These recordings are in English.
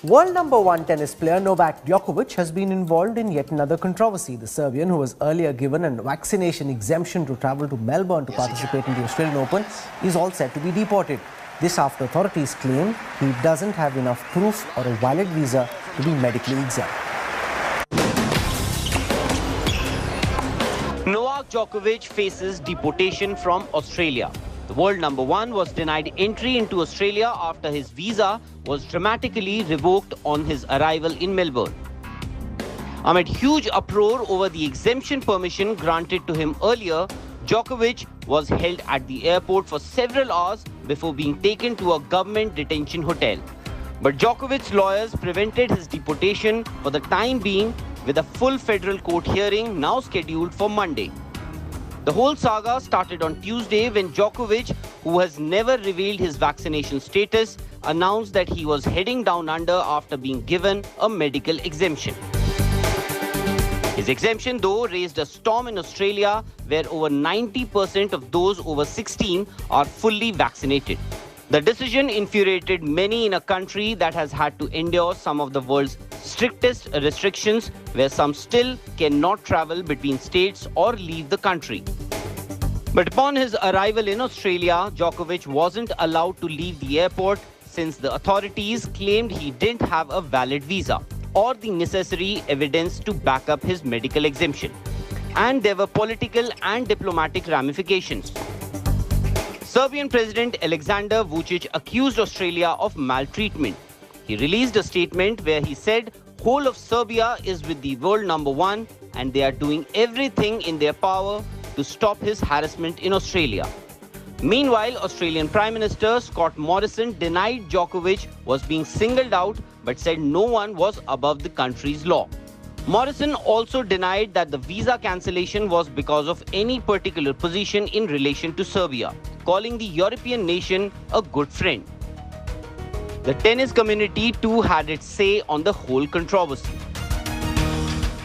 World #1 tennis player Novak Djokovic has been involved in yet another controversy. The Serbian, who was earlier given a vaccination exemption to travel to Melbourne to participate in the Australian Open, is all set to be deported. This after authorities claim he doesn't have enough proof or a valid visa to be medically exempt. Novak Djokovic faces deportation from Australia. The world #1 was denied entry into Australia after his visa was dramatically revoked on his arrival in Melbourne. Amid huge uproar over the exemption permission granted to him earlier, Djokovic was held at the airport for several hours before being taken to a government detention hotel. But Djokovic's lawyers prevented his deportation for the time being, with a full federal court hearing now scheduled for Monday. The whole saga started on Tuesday when Djokovic, who has never revealed his vaccination status, announced that he was heading down under after being given a medical exemption. His exemption, though, raised a storm in Australia, where over 90% of those over 16 are fully vaccinated. The decision infuriated many in a country that has had to endure some of the world's strictest restrictions, where some still cannot travel between states or leave the country. But upon his arrival in Australia, Djokovic wasn't allowed to leave the airport since the authorities claimed he didn't have a valid visa or the necessary evidence to back up his medical exemption. And there were political and diplomatic ramifications. Serbian President Aleksandar Vučić accused Australia of maltreatment. He released a statement where he said whole of Serbia is with the world #1 and they are doing everything in their power to stop his harassment in Australia. Meanwhile, Australian Prime Minister Scott Morrison denied Djokovic was being singled out but said no one was above the country's law. Morrison also denied that the visa cancellation was because of any particular position in relation to Serbia, calling the European nation a good friend. The tennis community too had its say on the whole controversy.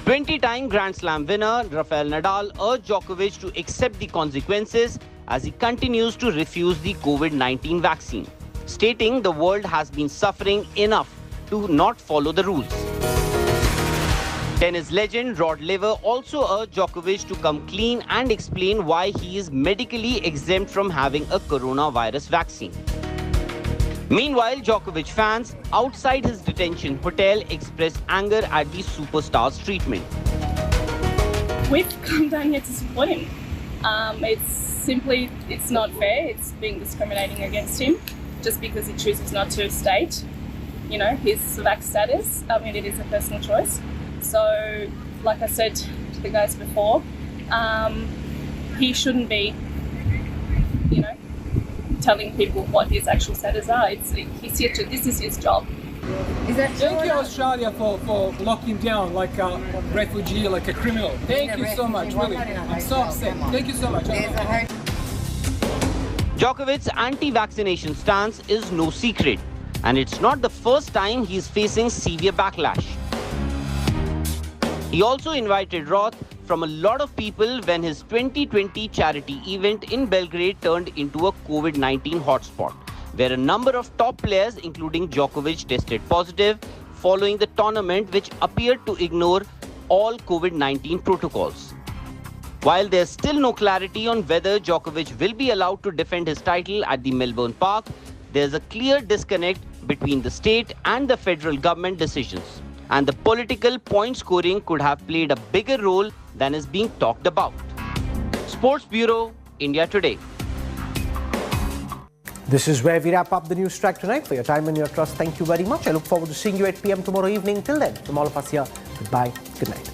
20-time Grand Slam winner Rafael Nadal urged Djokovic to accept the consequences as he continues to refuse the COVID-19 vaccine, stating the world has been suffering enough to not follow the rules. Tennis legend Rod Laver also urged Djokovic to come clean and explain why he is medically exempt from having a coronavirus vaccine. Meanwhile, Djokovic fans outside his detention hotel expressed anger at the superstar's treatment. We've come down here to support him. It's not fair. It's being discriminating against him just because he chooses not to state, his vax status. It is a personal choice. So, like I said to the guys before, he shouldn't be, telling people what his actual status are. He's here to, this is his job. Thank you, Australia, for locking down like a refugee, like a criminal. Thank you so much, really. I'm so upset. Thank you so much. Djokovic's anti-vaccination stance is no secret, and it's not the first time he's facing severe backlash. He also invited wrath from a lot of people when his 2020 charity event in Belgrade turned into a COVID-19 hotspot, where a number of top players, including Djokovic, tested positive following the tournament, which appeared to ignore all COVID-19 protocols. While there's still no clarity on whether Djokovic will be allowed to defend his title at the Melbourne Park, there's a clear disconnect between the state and the federal government decisions. And the political point scoring could have played a bigger role than is being talked about. Sports Bureau, India Today. This is where we wrap up the news track tonight. For your time and your trust, thank you very much. I look forward to seeing you at 8 p.m. tomorrow evening. Till then, from all of us here, goodbye, good night.